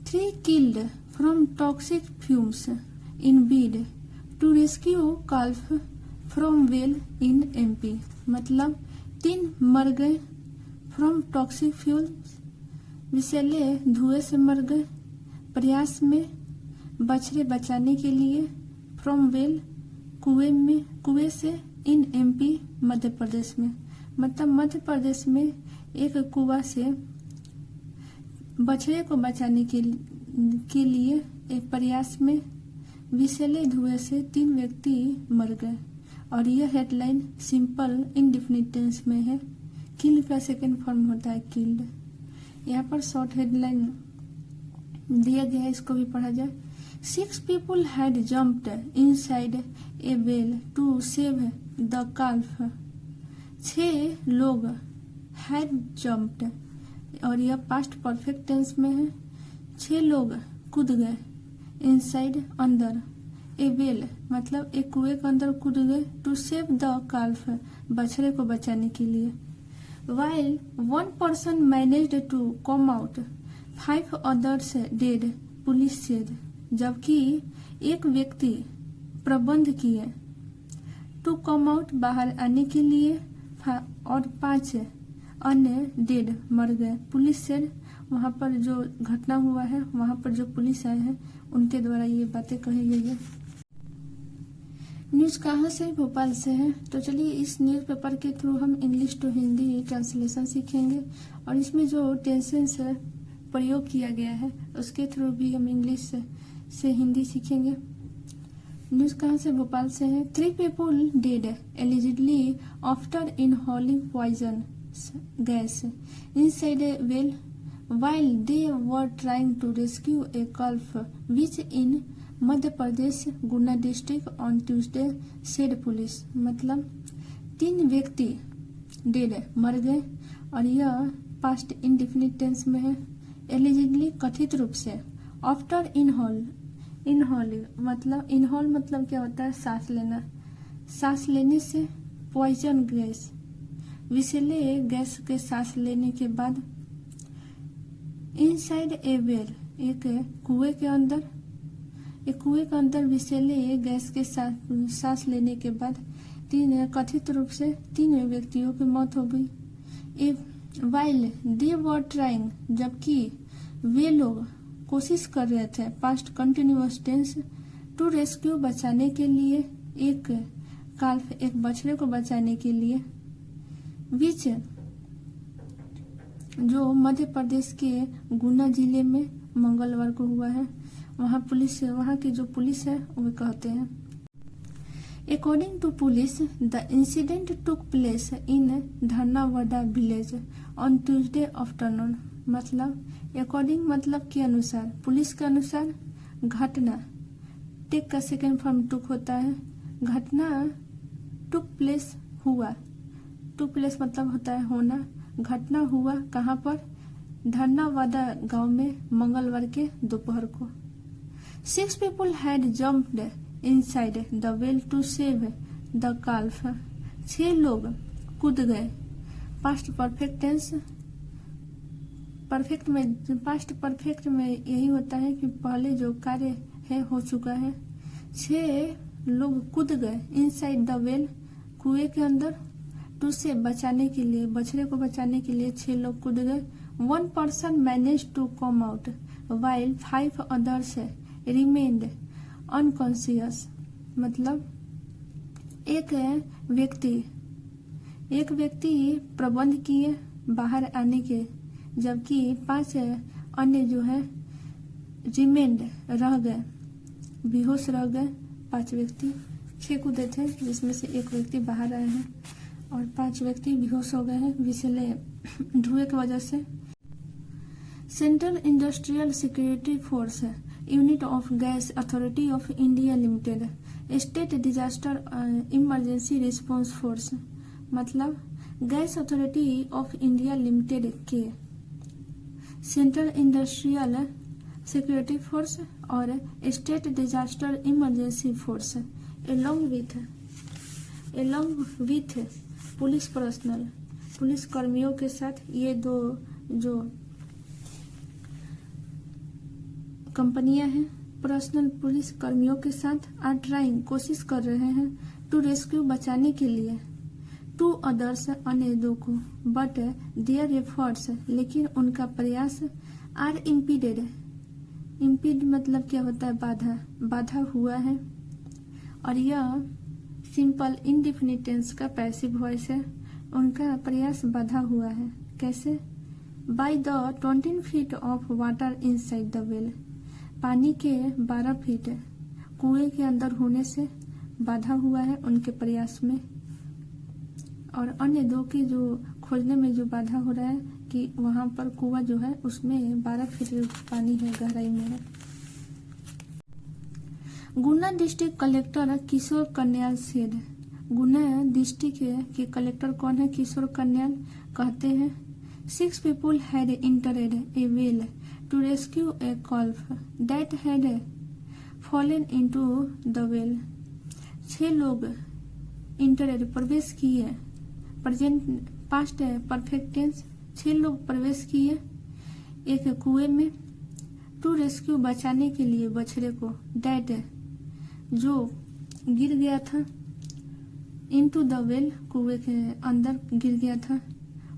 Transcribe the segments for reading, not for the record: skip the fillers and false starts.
3 killed from toxic fumes in bid to rescue calf from well in MP। मतलब 3 मर गए from toxic fuels, विषैले धुएं से मर गए प्रयास में बछड़े बचाने के लिए, फ्रॉम वेल कुएं से, इन MP मध्य प्रदेश में। मतलब मध्य प्रदेश में एक कुआं से बछड़े को बचाने के लिए एक प्रयास में विषैले धुएं से 3 व्यक्ति मर गए। और यह हेडलाइन सिंपल इंडेफिनिट टेंस में है। किल का सेकेंड फॉर्म होता है किल्ड। यहाँ पर शॉर्ट हेडलाइन दिया गया है, इसको भी पढ़ा जाए। 6 people had jumped inside a well to save the calf। 6 लोग had jumped, और यह पास्ट परफेक्ट टेंस में है। 6 लोग कूद गए, इनसाइड अंदर, ए वेल मतलब एक कुएं के अंदर कूद गए, टू सेव द काल्फ बछड़े को बचाने के लिए। While 1 person managed to come out, 5 others dead, police said. जबकि एक व्यक्ति प्रबंध किए टू कम आउट बाहर आने के लिए, और 5 अन्य डेड मर गए, पुलिस सेड। वहां पर जो घटना हुआ है, वहां पर जो पुलिस आए हैं उनके द्वारा ये बातें कही गई है। न्यूज कहाँ से? भोपाल से है। तो चलिए इस न्यूज पेपर के थ्रू हम इंग्लिश टू हिंदी ट्रांसलेशन सीखेंगे, और इसमें जो टेंसेस प्रयोग किया गया है उसके थ्रू भी हम इंग्लिश से हिंदी सीखेंगे। न्यूज कहाँ से? भोपाल से है। 3 people dead allegedly after inhaling poison gas inside a well while they were trying to rescue a calf which in Madhya Pradesh Guna district on Tuesday, said police. मतलब 3 व्यक्ति डेड मर गए, और यह पास्ट इंडेफिनिट टेंस में है। एलिजिडली कथित रूप से, आफ्टर इनहॉल मतलब क्या होता है? सांस लेना, सांस लेने से, पॉइजन गैस विषैले गैस के सांस लेने के बाद, इनसाइड ए वेल एक कुएं के अंदर विषैले गैस के सांस लेने के बाद कथित रूप से 3 व्यक्तियों की मौत हो गई। वाइल दे वर ट्राइंग जबकि वे लोग कोशिश कर रहे थे, past continuous tense, to rescue बचाने के लिए, एक काल्फ एक बछड़े को बचाने के लिए, विच जो मध्य प्रदेश के गुना जिले में मंगलवार को हुआ है। वहां की जो पुलिस है वो कहते हैं, according to police the incident took place in Dharnawada village on Tuesday afternoon. मतलब अकॉर्डिंग मतलब के अनुसार, पुलिस के अनुसार घटना, टेक का सेकेंड फॉर्म टुक होता है। घटना टुक प्लेस हुआ, टुक प्लेस मतलब होता है होना। घटना हुआ कहाँ पर? धरनावाड़ा गांव में मंगलवार के दोपहर को। 6 people had jumped inside the well to save the calf। 6 लोग कूद गए। Past perfect tense, past perfect में यही होता है कि पहले जो कार्य है हो चुका है। 6 लोग कूद गए, इनसाइड द वेल कुएं के अंदर, टू से बचाने के लिए, बछड़े को बचाने के लिए 6 लोग कूद गए। 1 person managed to come out while 5 others remained unconscious। मतलब एक व्यक्ति प्रबंध किए बाहर आने के, जबकि 5 अन्य जो है रिमेंड रह गए, बेहोश रह गए। 5 व्यक्ति 6 कूदे थे, जिसमें से एक व्यक्ति बाहर आए हैं, और 5 व्यक्ति बेहोश हो गए हैं विषैले धुएं की वजह से। Central Industrial Security Force unit of Gas Authority of India Limited, State Disaster Emergency Response Force. मतलब Gas Authority of India Limited के सेंट्रल इंडस्ट्रियल सिक्योरिटी फोर्स और State Disaster Emergency Force along with police personnel, police कर्मियों के साथ, ये 2 जो कंपनियां हैं, पर्सनल पुलिस कर्मियों के साथ आर ट्राइंग कोशिश कर रहे हैं टू रेस्क्यू बचाने के लिए टू अदर्स अन्य दो को, बट देयर एफर्ट्स लेकिन उनका प्रयास आर इम्पीडेड। इम्पीड मतलब क्या होता है? बाधा हुआ है। और यह सिंपल इंडेफिनिट टेंस का पैसिव वॉइस है। उनका प्रयास बाधा हुआ है। कैसे? By the 20 feet of water inside the well, पानी के 12 फीट कुएं के अंदर होने से बाधा हुआ है उनके प्रयास में। और अन्य दो की जो खोजने में जो बाधा हो रहा है कि वहां पर कुआं जो है उसमें 12 फीट पानी है, गहराई में है। गुना डिस्ट्रिक्ट कलेक्टर किशोर कन्याल सेड, गुना डिस्ट्रिक्ट के कलेक्टर कौन है? किशोर कन्याल कहते हैं 6 people had entered a well to rescue a calf that had fallen into the well। 6 लोग इंटरेड प्रवेश किए, प्रेजेंट पास्ट है परफेक्ट टेंस। 6 लोग प्रवेश किए एक कुएं में टू रेस्क्यू बचाने के लिए बछड़े को, डेट जो गिर गया था, इनटू द वेल कुएं के अंदर गिर गया था।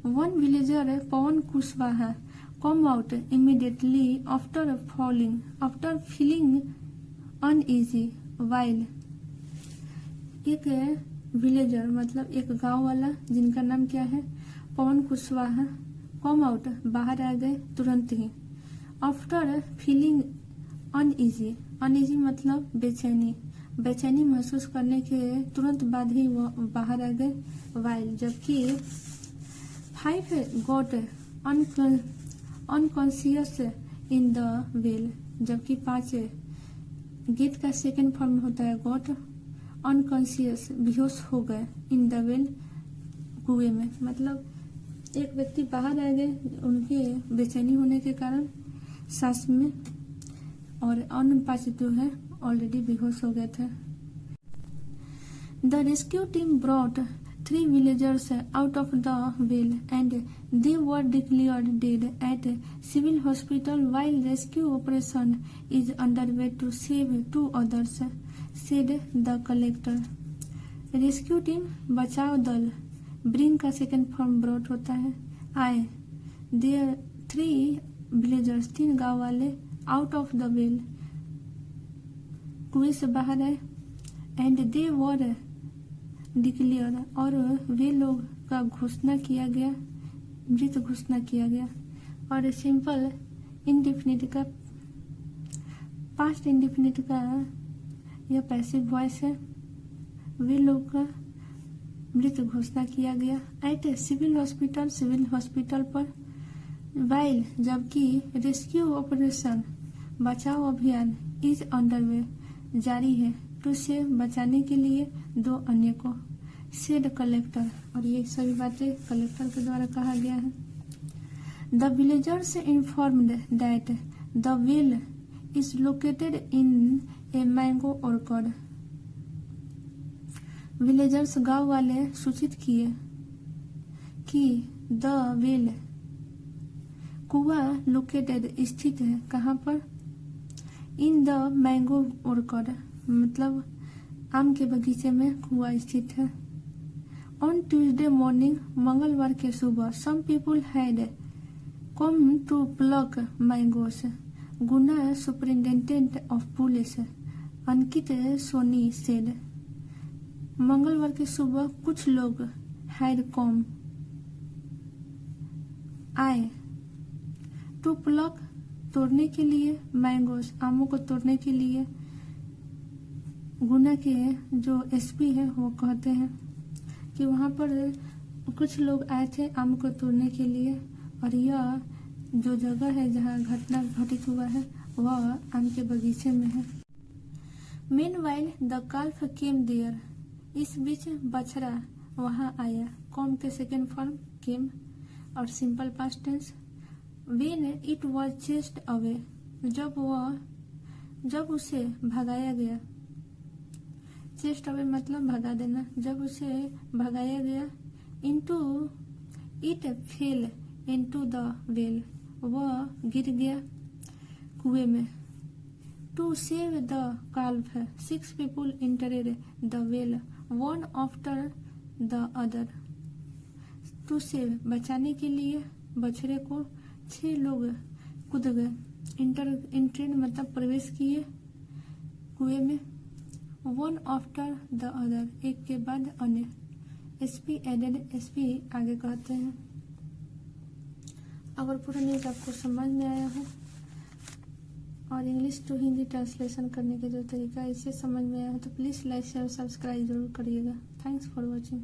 One villager Pawan Kushwaha come out immediately after falling after feeling uneasy while. एक विलेजर मतलब एक गांव वाला जिनका नाम क्या है? पवन कुशवाहा, कम आउट बाहर आ गए तुरंत ही, आफ्टर फीलिंग अनईजी, अनईजी मतलब बेचैनी, बेचैनी महसूस करने के तुरंत बाद ही वो बाहर आ गए। वाइल जबकि 5 got unconscious in the well, जबकि 5 गेट का सेकेंड फॉर्म होता है गॉट, अनकॉन्शियस बेहोश हो गए, इन द वेल कुएं में, मतलब एक व्यक्ति बाहर आ गए उनके बेचैनी होने के कारण सांस में, और अन्य 5 जो है ऑलरेडी बेहोश हो गए थे। The rescue team brought 3 villagers out of the well and they were declared dead at civil hospital while rescue operation is underway to save 2 others, said the collector। Rescue team बचाव दल, bring का second form brought होता है, आए, there 3 villagers 3 गांव वाले, out of the well कुएं से बाहर आए, एंड दे वर डिक्लेयर और वे लोग का घोषणा किया गया, मृत घोषणा किया गया। और सिंपल इंडेफिनिट का पास्ट इंडेफिनिट का यह पैसिव वॉइस है, वे लोग का मृत घोषणा किया गया। At civil hospital, civil hospital पर, वाइल जबकि रेस्क्यू ऑपरेशन बचाव अभियान इज अंडरवे जारी है, टू से बचाने के लिए 2 अन्य को, सेड कलेक्टर। और ये सभी बातें कलेक्टर के द्वारा कहा गया है। The villagers informed that the well is located in a mango orchard. Villagers गांव वाले सूचित किए कि द वेल कुआं लोकेटेड स्थित है, कहाँ पर? इन द मैंगो ऑर्चर्ड मतलब आम के बगीचे में कुआं स्थित है। ऑन ट्यूसडे मॉर्निंग, मंगलवार के सुबह, some people had come to pluck mangoes, Guna superintendent of police Ankit Soni said. मंगलवार के सुबह कुछ लोग हैड कम आए, टू प्लक तोड़ने के लिए, मैंगोस आमों को तोड़ने के लिए। गुना के जो एसपी है वो कहते हैं कि वहां पर कुछ लोग आए थे आम को तोड़ने के लिए, और यह जो जगह है जहां घटना घटित हुआ है वह आम के बगीचे में है। Meanwhile the calf came there, इस बीच बछड़ा वहां आया, कॉम के सेकेंड फॉर्म केम और simple past tense. When it was chased away, जब उसे भगाया गया, चेस्ट अवे मतलब भगा देना, जब उसे भगाया गया। Into it fell into the well, वह गिर गया कुएं में। To save the calf 6 people entered the well one after the other। To save बचाने के लिए बछड़े को 6 लोग कूद गए। इंटरेड मतलब प्रवेश किए कुएं में। वन आफ्टर द अदर एक के बाद अन्य। एसपी एडेड एसपी आगे कहते हैं। अगर पूरा न्यूज आपको समझ में आया हो और इंग्लिश टू हिंदी ट्रांसलेशन करने का जो तरीका है इसे समझ में आया हो तो प्लीज़ लाइक शेयर सब्सक्राइब जरूर करिएगा। Thanks for watching.